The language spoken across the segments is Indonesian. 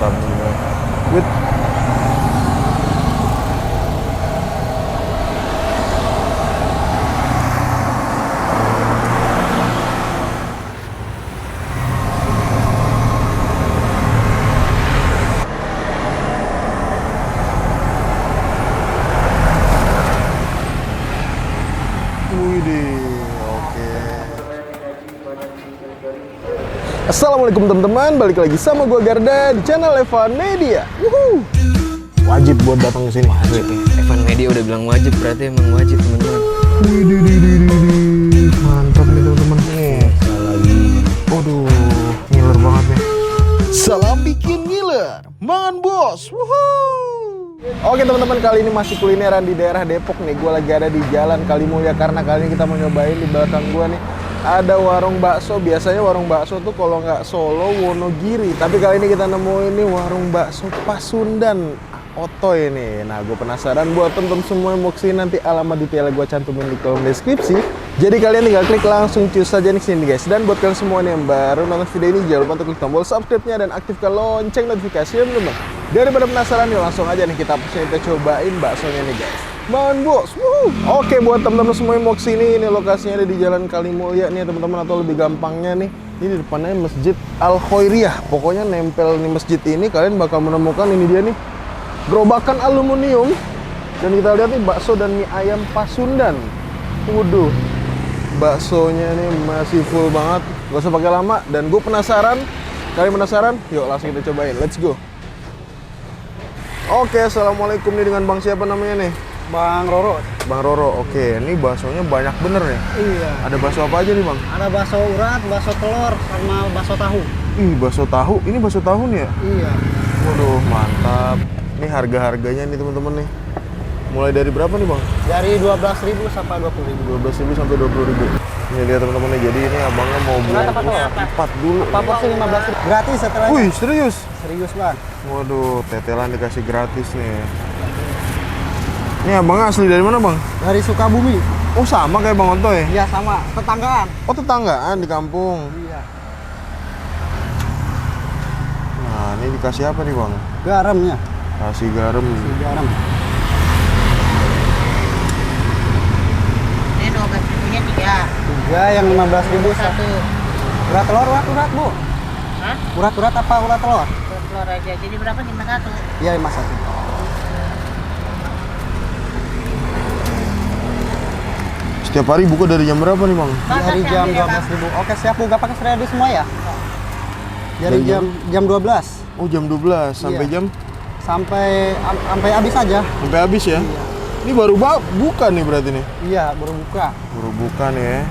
mantap nih. Wih. Assalamualaikum teman-teman, balik lagi sama gua Garda di channel Evan Media. Wuhu. Wajib buat datang ke sini. Wajib ya. Evan Media udah bilang wajib, berarti emang wajib teman-teman. Mantap nih teman-teman. Nih, sekali lagi. Waduh, ngiler banget nih. Salam bikin ngiler, mangan bos. Wuhu. Oke teman-teman, kali ini masih kulineran di daerah Depok nih. Gua lagi ada di Jalan Kalimulya karena kali ini kita mau nyobain di belakang gua nih. Ada warung bakso. Biasanya warung bakso tuh kalau nggak Solo, Wonogiri. Tapi kali ini kita nemuin ini warung bakso Pasundan Otoy ini. Nah, gue penasaran. Buat temen-temen semua yang mau kesini, nanti alamat detailnya gue cantumin di kolom deskripsi. Jadi kalian tinggal klik langsung cus saja nih sini guys. Dan buat kalian semua nih yang baru nonton video ini, jangan lupa untuk klik tombol subscribe-nya dan aktifkan lonceng notifikasinya teman-teman. Daripada penasaran nih, langsung aja nih kita cobain baksonya nih guys. Man bos, wuhu. Oke, buat teman-teman semua yang mau kesini, ini lokasinya ada di Jalan Kalimulya nih teman-teman, atau lebih gampangnya nih, ini di depannya Masjid Al Khoiriyah. Pokoknya nempel nih masjid ini, kalian bakal menemukan ini dia nih, gerobakan aluminium. Dan kita lihat nih bakso dan mie ayam Pasundan. Waduh, baksonya nih masih full banget, gak usah pakai lama. Dan gue penasaran, kalian penasaran? Yuk langsung kita cobain, let's go. Oke, assalamualaikum nih, dengan bang siapa namanya nih? Bang Roro. Bang Roro, oke. Ini baksonya banyak bener ya? Iya. Ada bakso apa aja nih bang? Ada bakso urat, bakso telur, sama bakso tahu. Ih, bakso tahu. Ini bakso tahu nih ya? Iya. Waduh, mantap. Ini harga-harganya nih teman-teman nih. Mulai dari berapa nih bang? Dari 12.000 sampai 20.000. 12.000 sampai 20.000. Ini lihat teman-teman nih. Jadi ini abangnya mau Berapa bungkus tuh? 4 dulu. Apa porsi 15.000? Gratis setelahnya. Wih, serius? Serius bang. Waduh, tetelan dikasih gratis nih. Ini abangnya asli dari mana bang? Dari Sukabumi. Oh, sama kayak Bang Onto ya? Iya sama, tetanggaan. Oh, tetanggaan di kampung. Iya. Nah, ini dikasih apa nih bang? Garamnya. Kasih garam. Garam. Ini 12.000-nya 3. 3 yang 15.000 Satu. Urat telur, urat bu. Hah? Urat apa urat telur? Telur aja. Jadi berapa? 51. Iya 51. Setiap hari buka dari jam berapa nih bang? Dari jam 12.000. Oke siap bu, gak pakai sereal semua ya? Dari jam 12. Oh, jam 12 sampai Iya. jam? Sampai habis aja. Sampai habis ya? Iya. Ini baru buka nih berarti nih? Iya, baru buka. Baru buka nih ya.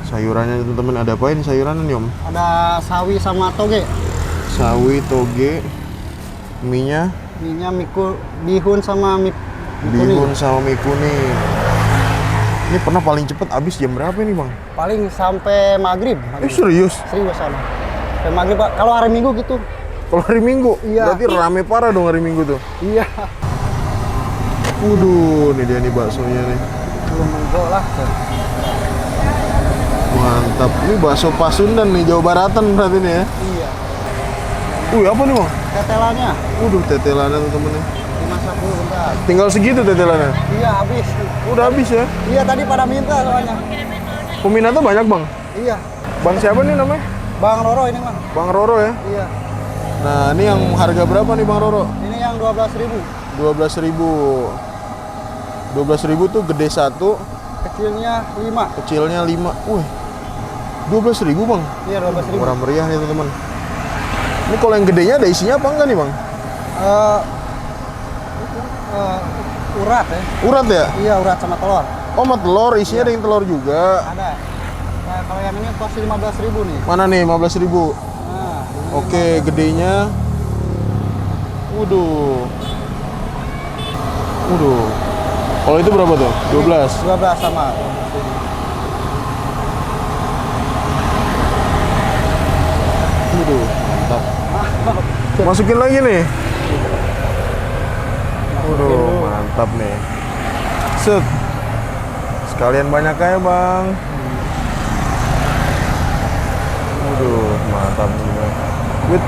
Sayurannya teman-teman, ada apa ini sayurannya nih om? Ada sawi sama toge. Sawi, toge, mie-nya? Mie-nya bihun sama mie Bihun kuning. sama mie kuning. Ini pernah paling cepet habis jam berapa nih bang? Paling sampai maghrib. Serius? Serius sama. Sampai maghrib Pak. Kalau hari Minggu gitu. Kalau hari Minggu? Iya. Berarti rame parah dong hari Minggu tuh. Iya. Waduh, ini dia nih baksonya nih. Belum minggu lah. Mantap. Ini bakso Pasundan nih, Jawa Baratan berarti nih ya. Iya. Wih, apa nih bang? Tetelannya Waduh, tetelannya teman-teman nih. dimasak dulu bentar. Tinggal segitu tetelannya? Iya, habis. Udah habis ya? Iya, tadi pada minta soalnya. Peminatnya banyak bang? Iya. Bang siapa nih namanya? Bang Roro ini, Bang. Bang Roro ya? Iya. Nah, ini yang harga berapa nih Bang Roro? Ini yang 12.000. 12.000. 12.000 tuh gede 1, Kecilnya 5. kecilnya 5. Wih, 12.000 bang? Iya, 12.000. Murah meriah nih teman-teman. Ini kalau yang gedenya ada isinya apa enggak nih bang? Urat ya. Urat ya? Iya, urat sama telur. Oh, sama telur, isinya ada yang telur juga. Ada. Nah, kalau yang ini porsi 15.000 nih. Mana nih 15.000? Nah, Oke, gedenya. Waduh. Waduh. Kalau itu berapa tuh? 12. 12 sama. Waduh, mantap. Masukin lagi nih. Waduh, mantap nih. Set. Sekalian banyak aja, Bang. Waduh, mantap nih, Bang. Wait.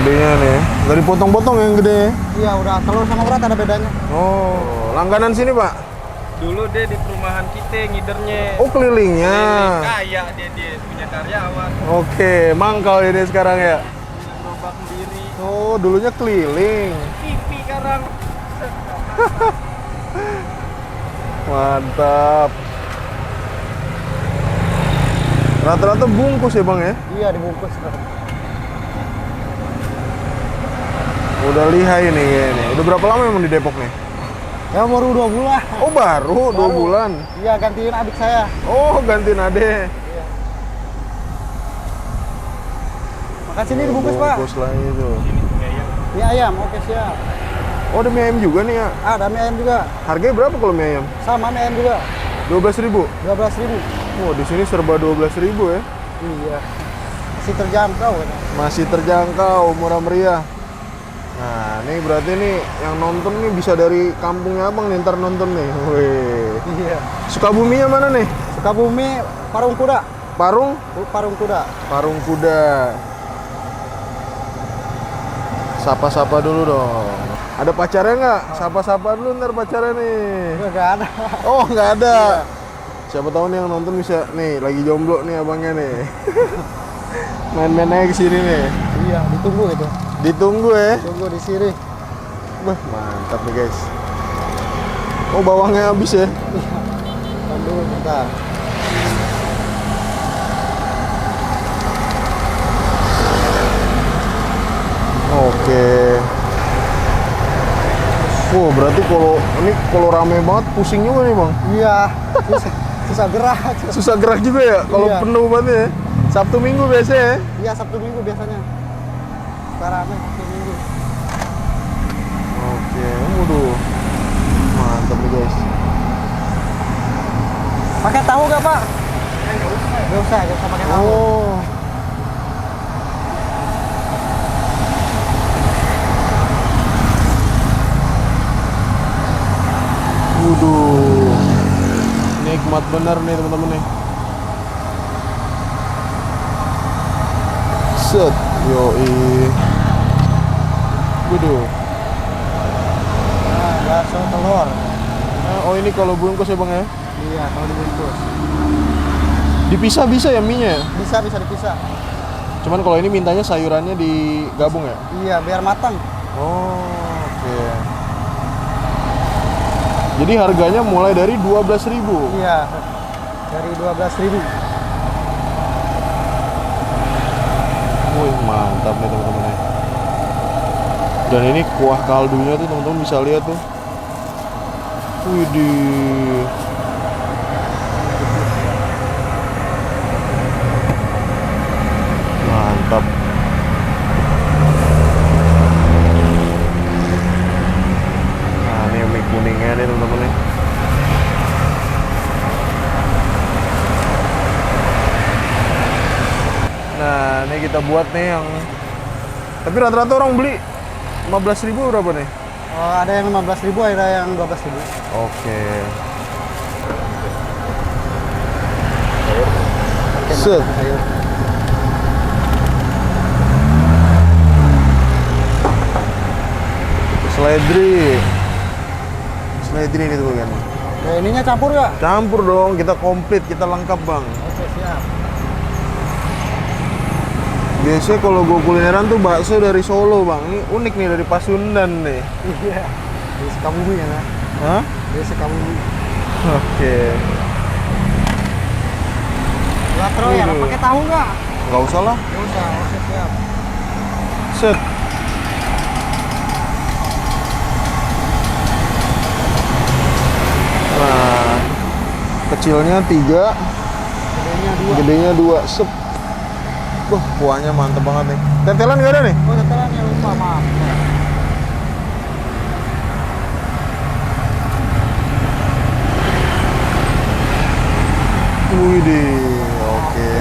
gedenya nih. Dari potong-potong yang gede. Iya, udah telur sama urat ada bedanya. Oh, langganan sini Pak? Dulu dia di perumahan kita ngidernya. Oh, kelilingnya. Kaya dia punya karyawan. Oke, mangkal ini sekarang ya. Gerobak sendiri. Oh, dulunya keliling. Pipi sekarang. Mantap. Rata-rata bungkus ya Bang ya? Iya, dibungkus. Udah lihai nih kayaknya. Udah berapa lama emang di Depok nih? Ya baru 2 bulan. Oh baru 2 bulan. Iya, gantiin adik saya. Oh gantiin ade. Makan sini dibungkus, Pak. Bungkus lah itu. Mie ayam, oke siap. Oh ada mie ayam juga nih ya? Ada mie ayam juga. Harganya berapa kalau mie ayam? Sama mie ayam juga. 12.000. 12.000. Oh di sini serba 12.000 ya? Iya. Masih terjangkau kan. Masih terjangkau, murah meriah. Nah ini berarti nih yang nonton nih bisa dari kampungnya Abang nih ntar nonton nih. Wih. Iya. Sukabuminya mana nih? Sukabumi Parung Kuda. Parung? Parung Kuda. Parung Kuda. Sapa-sapa dulu dong. Ada pacarnya nggak? Sapa-sapa dulu ntar pacarnya nih. Enggak ada. Oh nggak ada. Siapa tahu nih yang nonton bisa nih lagi jomblo nih abangnya nih. Main-main aja kesini nih. Iya, ditunggu itu. Ditunggu ya. Tunggu di sini. Wah mantap nih guys. Oh bawangnya habis ya? Tunggu bentar. Oke. Wow berarti kalau rame banget pusing juga nih bang. Iya. Susah gerak. Susah gerak juga ya kalau Iya. penuh banget ya. Sabtu Minggu biasanya ya. Iya, Sabtu Minggu biasanya. Rame Sabtu Minggu. Oke, waduh. Mantap nih guys. Pakai tahu nggak, Pak? Nggak usah pakai tahu. Oh. Waduh. Nikmat bener nih teman-teman nih. Set, yoi. Waduh. Nah, bakso telur. Oh ini kalau bungkus ya bang ya? Iya, kalau dibungkus. Dipisah bisa ya mie-nya? Bisa dipisah. Cuman kalau ini mintanya sayurannya digabung ya? Iya, biar matang. Oh, oke. Jadi harganya mulai dari 12.000. Iya. Dari 12.000. Wih, mantap nih teman-teman ya. Dan ini kuah kaldunya tuh teman-teman bisa lihat tuh. Widih. Mantap. Nah, ini mie kuningnya nih teman-teman nih. Nah, ini kita buat nih yang tapi rata-rata orang beli 15.000 berapa nih? Oh, ada yang 15.000, ada yang 12.000. Oke. Set. Sayur. Seledri ini tuh kan. Ya, ininya campur nggak? Campur dong, kita komplit, kita lengkap bang. Oke, siap. Biasanya kalau gue kulineran tuh bakso dari Solo bang. Ini unik nih dari Pasundan nih. Iya. Di Sukabumi ya, nah. Hah? Di Sukabumi. Oke. Latro ya, Waduh. pakai tahu nggak? Nggak usah lah. Nggak usah, oke siap. Set. Nah, kecilnya 3, Gedenya 2. gedenya 2. Sep. Wah, kuahnya mantep banget nih. Tetelan nggak ada nih? Oh, tetelan ya, lupa, maaf. Widih, oke.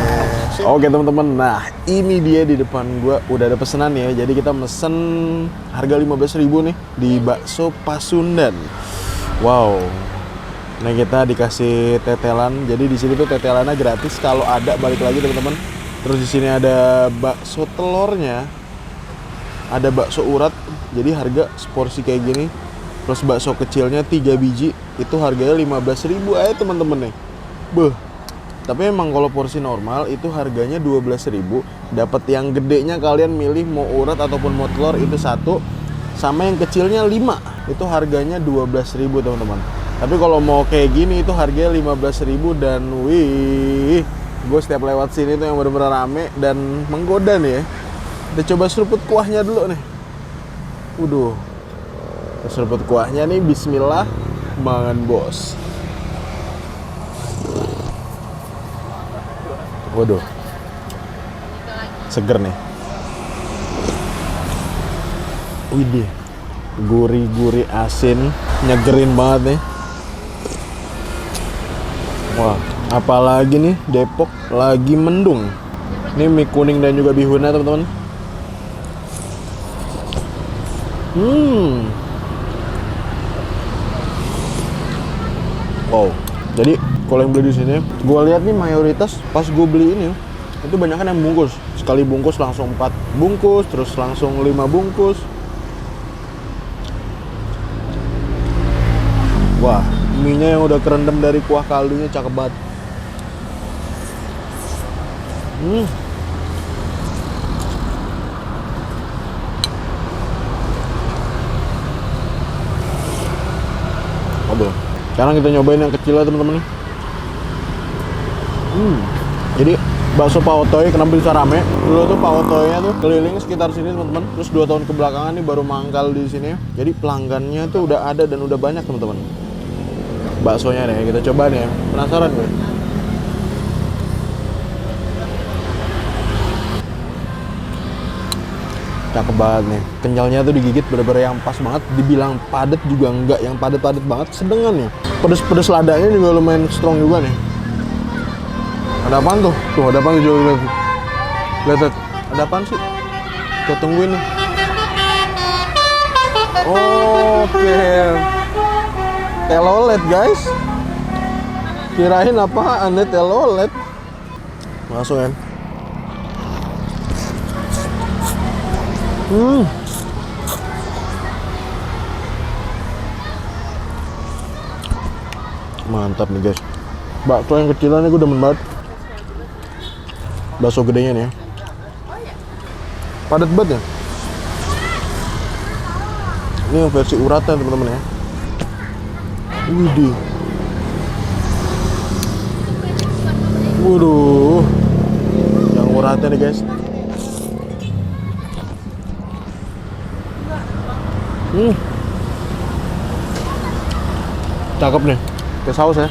Oke teman-teman, nah ini dia di depan gua udah ada pesanan ya. Jadi kita mesen harga 15.000 nih di bakso Pasundan. Wow. Nah kita dikasih tetelan. Jadi di sini tuh tetelannya gratis kalau ada balik lagi teman-teman. Terus di sini ada bakso telurnya. Ada bakso urat, jadi harga seporsi kayak gini. Plus bakso kecilnya 3 biji, itu harganya 15.000 aja teman-teman nih. Beuh. Tapi emang kalau porsi normal itu harganya 12.000. Dapat yang gedenya kalian milih mau urat ataupun mau telur itu satu. Sama yang kecilnya 5. Itu harganya 12.000 teman-teman. Tapi kalau mau kayak gini itu harganya 15.000 dan wih, gue setiap lewat sini tuh yang bener-bener rame dan menggoda nih ya. Kita coba seruput kuahnya dulu nih. Waduh. Seruput kuahnya nih, bismillah, mangan bos. Waduh, seger nih. Widih, gurih-gurih asin, nyegerin banget nih. Wah, apalagi nih Depok lagi mendung. Ini mie kuning dan juga bihunnya teman-teman. Wow. Jadi kalau yang beli di sini, gue lihat nih mayoritas pas gue beli ini itu banyak kan yang bungkus. Sekali bungkus langsung 4 bungkus, terus langsung 5 bungkus. Wah, mie-nya yang udah kerendam dari kuah kaldunya cakep banget. Aduh. Sekarang kita nyobain yang kecil ya teman-teman. Jadi bakso Pak Otoy kenapa bisa rame? Dulu tuh Pak Otoynya tuh keliling sekitar sini teman-teman. Terus 2 tahun kebelakangan nih baru mangkal di sini. Jadi pelanggannya tuh udah ada dan udah banyak teman-teman. Baksonya nih kita coba nih ya. Penasaran gue. Cakep banget nih. Kenyalnya tuh digigit bener-bener yang pas banget. Dibilang padat juga enggak yang padat-padat banget. Sedengan ya. Pedes-pedes ladanya juga lumayan strong juga nih. Ada apaan tuh? Tuh ada apaan tuh? Lihat. Ada apaan sih? Kita tungguin nih. Oke. Telolet guys. Kirain apaan nih telolet. Masuk kan. Mantap nih guys. Bakso yang kecilan ini gue demen banget. Bakso gedenya nih ya. Padat banget ya. Ini yang versi uratnya teman-teman ya. Widih. Waduh. Yang uratnya nih guys. Cakep nih. Ke saus ya.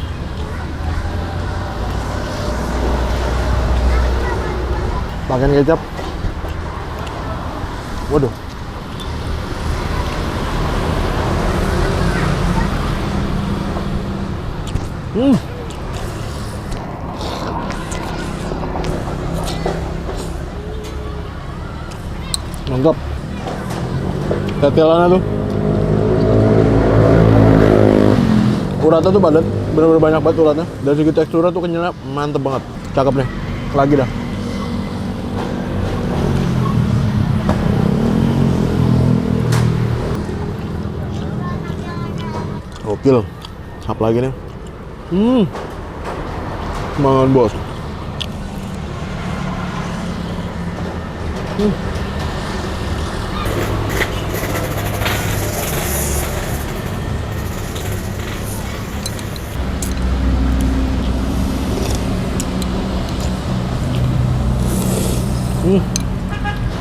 Pakai kecap. Waduh. Mantap. Tetelannya tuh. Uratnya tuh padat, bener-bener banyak banget uratnya. Dari segi teksturnya tuh kenyalnya mantep banget. Cakep nih. Lagi dah. Gokil. Apa lagi nih? Mangan bos.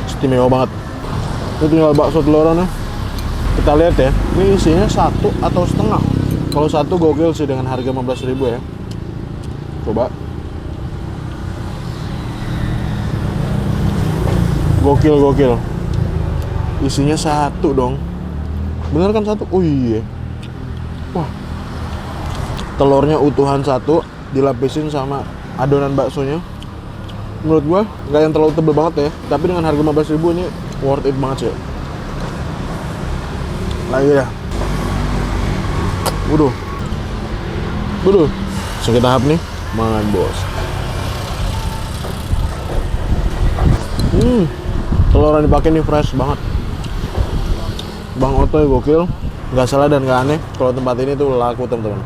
Istimewa banget. Ini tinggal bakso telorannya. Kita lihat ya, ini isinya 1 atau setengah. Kalau 1 gokil sih dengan harga 15.000 ya. Coba. Gokil. Isinya 1 dong. Bener kan 1? Oh iya. Wah. Telurnya utuhan 1, dilapisin sama adonan baksonya. Menurut gua nggak yang terlalu tebel banget ya, tapi dengan harga 15.000 ini worth it banget sih. Lagi ya. Waduh. Sakit tahap nih, mangan bos. Telur yang dipakai nih fresh banget. Bang Otoy gokil, nggak salah dan nggak aneh kalau tempat ini tuh laku teman-teman.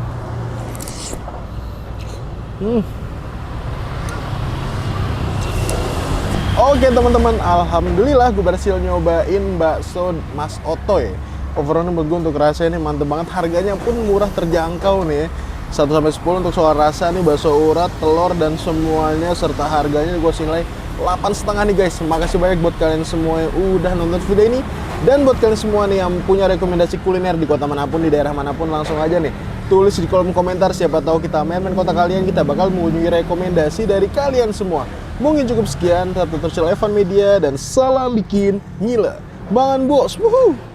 Oke teman-teman, alhamdulillah gue berhasil nyobain bakso Mas Otoy. Overall menurut gue untuk rasanya ini mantep banget, harganya pun murah terjangkau nih. 1-10 untuk soal rasa nih, bakso urat, telur dan semuanya serta harganya gue nilai 8,5 nih guys. Makasih banyak buat kalian semua yang udah nonton video ini. Dan buat kalian semua nih yang punya rekomendasi kuliner di kota manapun, di daerah manapun, langsung aja nih tulis di kolom komentar. Siapa tahu kita main kota kalian, kita bakal mengunjungi rekomendasi dari kalian semua. Mungkin cukup sekian, tetap terus Evan Media dan salam bikin ngiler. Mangan bos, wuhuu.